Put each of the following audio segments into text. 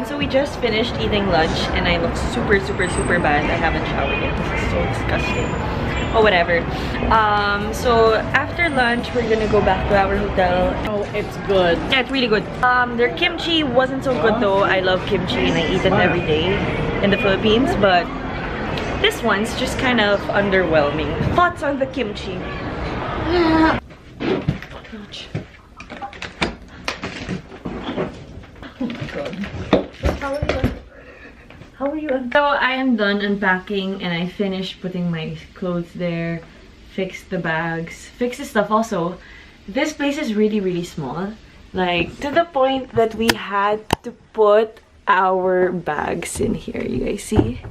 So we just finished eating lunch and I look super bad. I haven't showered yet. This is so disgusting. Oh, whatever. So after lunch we're gonna go back to our hotel. Oh, it's good. Yeah, it's really good. Their kimchi wasn't so good though. I love kimchi and I eat it every day in the Philippines, but this one's just kind of underwhelming. Thoughts on the kimchi? Ouch. Oh my god. How are you? So I am done unpacking and I finished putting my clothes there, fixed the bags, fixed the stuff. Also, this place is really small, like to the point that we had to put our bags in here. You guys see?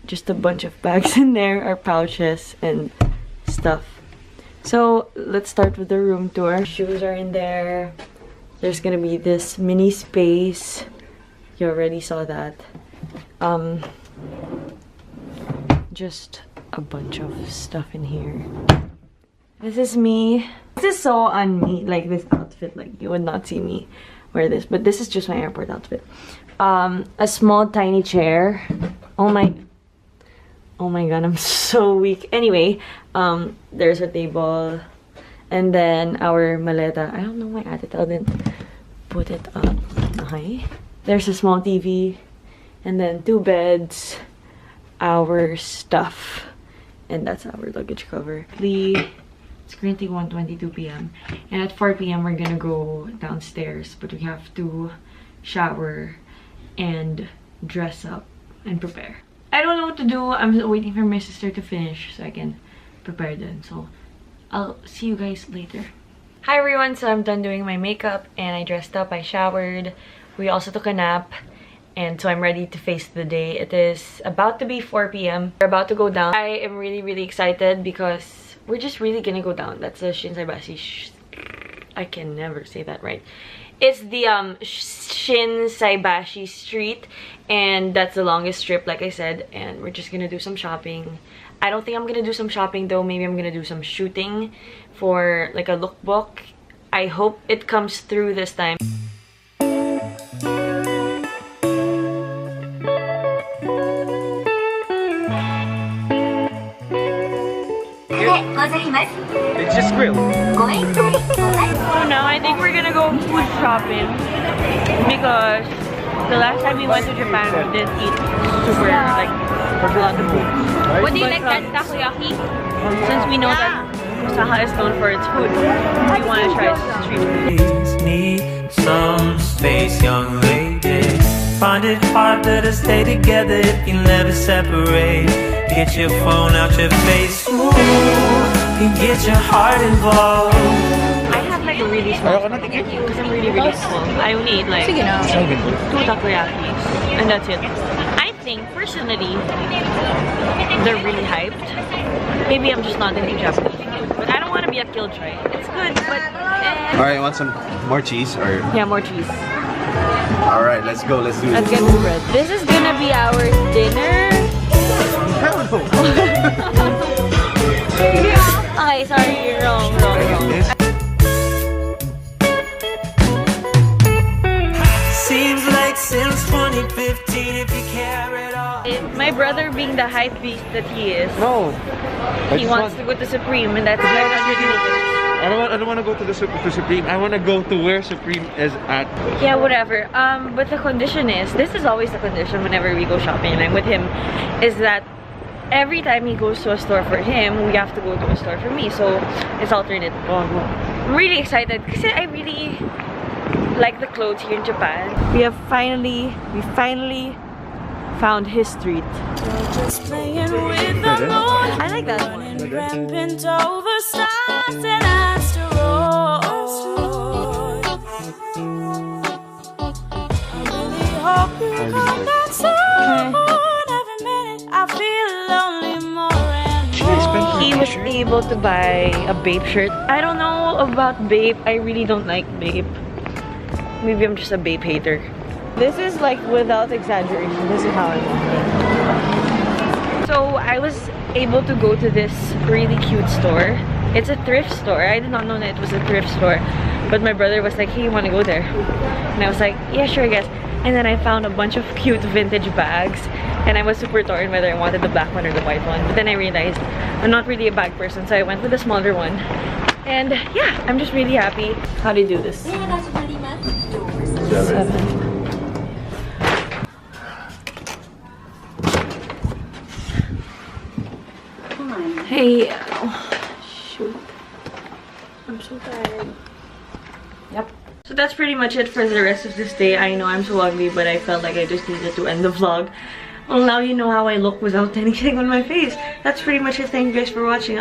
Just a bunch of bags in there, our pouches and stuff. So let's start with the room tour. Shoes are in there. There's gonna be this mini space. You already saw that. Just a bunch of stuff in here. This is me. This is so on me, like this outfit. Like you would not see me wear this, but this is just my airport outfit. A small tiny chair. Oh my god, I'm so weak. Anyway, there's a table. And then our maleta. I don't know why I didn't put it up. Okay. There's a small TV. And then 2 beds. Our stuff. And that's our luggage cover. It's currently 1:22 p.m. And at 4 p.m. we're gonna go downstairs. But we have to shower and dress up and prepare. I don't know what to do. I'm waiting for my sister to finish so I can prepare then. So I'll see you guys later. Hi everyone, so I'm done doing my makeup and I dressed up, I showered. We also took a nap and so I'm ready to face the day. It is about to be 4 p.m. We're about to go down. I am really excited because we're just really gonna go down. That's the Shinsaibashi. I can never say that right. It's the Shinsaibashi street and that's the longest strip like I said, and we're just gonna do some shopping. I don't think I'm gonna do some shopping though. Maybe I'm gonna do some shooting for like a lookbook. I hope it comes through this time. It's just grill. So now I think we're gonna go food shopping because the last time we went to Japan we didn't eat super like a lot of food. What do you like that takoyaki? Since we know that Osaka is known for its food, we want to try street food. Need some space, young lady. Find it harder to stay together if you never separate. Get your phone out your face, ooh, and get your heart involved. I have like a really small spaghetti because I'm really small. I only eat like 2 takoyakis and that's it. I think personally they're really hyped. Maybe I'm just not into Japanese food, but I don't want to be a killjoy. It's good, but Alright, want some more cheese or? yeah, more cheese. Alright, let's go. Let's do Let's this. get the bread. This is gonna be our dinner. Okay, sorry, you're wrong. Seems like since 2015 if you care at all. My brother being the hype beast that he is, No. he wants to go to Supreme and that's 500 meters. I don't want to go to Supreme. I want to go to where Supreme is at. Yeah, whatever. But the condition is, this is always the condition whenever we go shopping and I'm with him, is that every time he goes to a store for him, we have to go to a store for me. So it's alternate. I'm really excited because I really like the clothes here in Japan. We finally found his street. Just playing with the moon. I like that one. Rampant over stars and asteroids. I really hope you come back soon. Every minute was able to buy a Bape shirt. I don't know about Bape. I really don't like Bape. Maybe I'm just a Bape hater. This is like without exaggeration. This is how I want it. So I was able to go to this really cute store. It's a thrift store. I did not know that it was a thrift store. But my brother was like, hey, you want to go there? And I was like, yeah, sure, I guess. And then I found a bunch of cute vintage bags. And I was super torn whether I wanted the black one or the white one. But then I realized I'm not really a bag person, so I went with the smaller one. And yeah, I'm just really happy. How do you do this? 7. Hey, oh, shoot. I'm so tired. Yep. So that's pretty much it for the rest of this day. I know I'm so ugly, but I felt like I just needed to end the vlog. Well, now you know how I look without anything on my face. That's pretty much it. Thank you guys for watching.